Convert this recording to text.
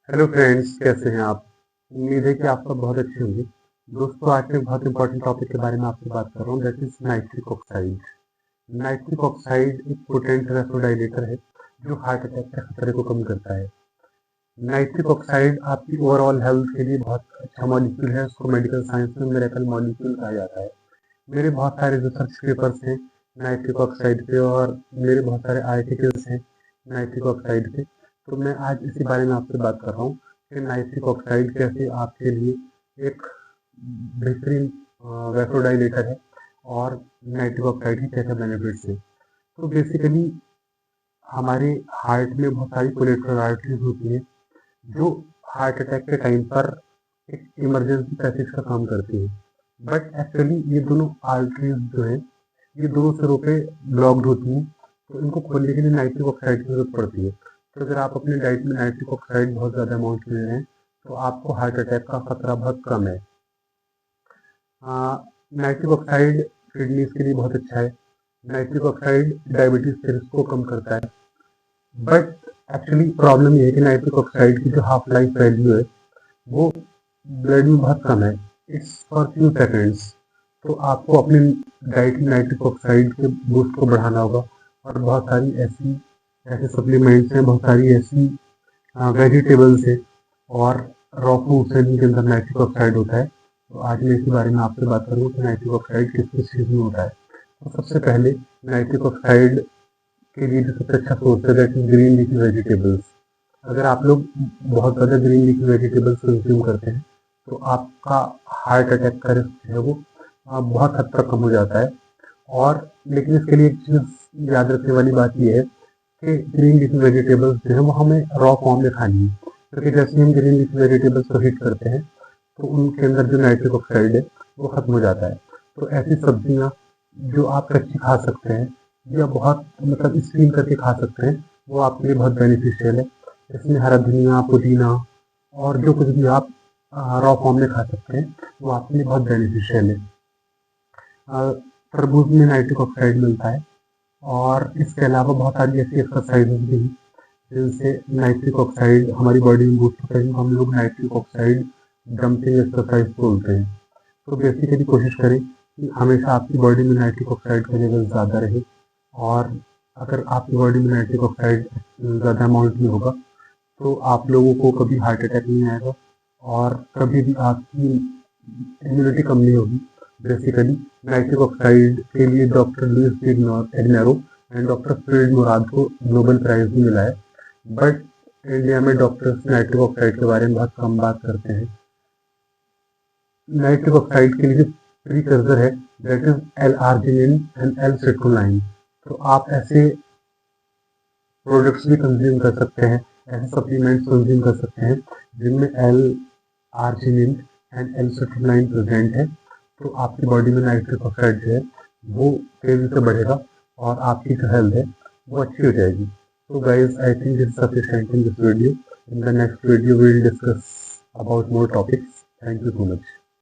Hello friends, कैसे हैं आप। उम्मीद है कि आप सब बहुत अच्छे होंगे। दोस्तों, आज मैं एक बहुत इंपॉर्टेंट टॉपिक के बारे में आपसे बात कर रहा हूँ, that is nitric oxide. Nitric oxide एक पोटेंट वैसोडाइलेटर है जो हार्ट अटैक के खतरे को कम करता है। नाइट्रिक ऑक्साइड आपकी ओवरऑल हेल्थ के लिए बहुत अच्छा मॉलिक्यूल है। उसको मेडिकल साइंस में मिरेकल मॉलिक्यूल कहा जाता है। मेरे बहुत सारे रिसर्च पेपर्स हैं नाइट्रिक ऑक्साइड पे, और मेरे बहुत सारे आर्टिकल्स हैं नाइट्रिक ऑक्साइड पे। तो मैं आज इसी बारे में आपसे बात कर रहा हूँ कि नाइट्रिक ऑक्साइड कैसे आपके लिए एक बेहतरीन वैसोडाइलेटर है और नाइट्रिक ऑक्साइड के क्या क्या बेनिफिट्स हैं। तो बेसिकली हमारे हार्ट में बहुत सारी कोलेटरल आर्टरीज होती है जो हार्ट अटैक के टाइम पर एक इमरजेंसी पैसेज का काम करती है। बट एक्चुअली ये दोनों आर्टरीज जो है ये दोनों सिरों पे ब्लॉक्ड होती हैं, तो इनको खोलने के लिए नाइट्रिक ऑक्साइड की जरूरत पड़ती है। तो अगर आप अपनी डाइट में नाइट्रिक ऑक्साइड बहुत ज़्यादा अमाउंट में ले रहे हैं तो आपको हार्ट अटैक का खतरा बहुत कम है। नाइट्रिक ऑक्साइड किडनीज के लिए बहुत अच्छा है। नाइट्रिक ऑक्साइड डायबिटीज के रिस्क को कम करता है। बट एक्चुअली प्रॉब्लम ये है कि नाइट्रिक ऑक्साइड की जो हाफ लाइफ वैल्यू है वो ब्लड में बहुत कम है, इट्स फॉर फ्यू सेकेंड्स। तो आपको अपनी डाइट में नाइट्रिक ऑक्साइड के बूस्ट को बढ़ाना होगा, और बहुत सारी ऐसे सप्लीमेंट्स हैं, बहुत सारी ऐसी वेजिटेबल्स है और रॉ फ्रूट्स हैं जिनके अंदर नाइट्रिक ऑक्साइड होता है। तो आज मैं इसी बारे में आपसे बात करूँगा कि नाइट्रिक ऑक्साइड किस किस चीज़ में होता है। तो सबसे पहले नाइट्रिक ऑक्साइड के लिए जो सबसे अच्छा सोर्स है that is green leafy vegetables. अगर आप लोग बहुत ज़्यादा ग्रीन लीफी वेजिटेबल्स कंज्यूम करते हैं तो आपका हार्ट अटैक का रिस्क जो है वो बहुत हद तक कम हो जाता है। और लेकिन इसके लिए एक चीज़ याद रखने वाली बात यह है कि ग्रीन लीफी वेजिटेबल्स जो है वो हमें रॉ फॉर्म में खानी है, क्योंकि जैसे हम ग्रीन लीफी वेजिटेबल्स को हीट करते हैं तो उनके अंदर जो नाइट्रिक ऑक्साइड है वो खत्म हो जाता है। तो ऐसी सब्जियां जो आप कच्ची खा सकते हैं या बहुत मतलब स्टीम करके खा सकते हैं वो आपके लिए बहुत बेनिफिशियल है। इसमें हरा धनिया, पुदीना और जो कुछ भी आप रॉ फॉर्म में खा सकते हैं वो आपके लिए बहुत बेनिफिशियल है। तरबूज में नाइट्रिक ऑक्साइड मिलता है, और इसके अलावा बहुत सारी ऐसी एक्सरसाइजेज भी हैं जिनसे नाइट्रिक ऑक्साइड हमारी बॉडी में बूस्ट होता है। हम लोग नाइट्रिक ऑक्साइड डंपिंग एक्सरसाइज बोलते हैं। तो बेसिकली कोशिश करें कि हमेशा आपकी बॉडी में नाइट्रिक ऑक्साइड का लेवल ज़्यादा रहे, और अगर आपकी बॉडी में नाइट्रिक ऑक्साइड ज़्यादा अमाउंट में होगा तो आप लोगों को कभी हार्ट अटैक नहीं आएगा और कभी भी आपकी इम्यूनिटी कम नहीं होगी। बेसिकली नाइट्रिक ऑक्साइड के लिए doctor Louis Ignarro and doctor Fred Murad को नोबेल प्राइज भी मिला है। बट इंडिया में डॉक्टर्स नाइट्रिक ऑक्साइड के बारे में बहुत कम बात करते हैं। नाइट्रिक ऑक्साइड के लिए जो प्रीकर्सर है that is L arginine and L citrulline. तो आप ऐसे प्रोडक्ट्स भी कंज्यूम कर सकते हैं, ऐसे सप्लीमेंट्स कंज्यूम कर सकते हैं जिनमें L arginine and L citrulline present है। तो आपकी बॉडी में नाइट्रिक ऑक्साइड जो है वो तेजी से बढ़ेगा और आपकी जो हेल्थ है वो अच्छी हो जाएगी। So guys, I think this is sufficient in this video. In the next video, we will discuss about more topics. Thank you so much.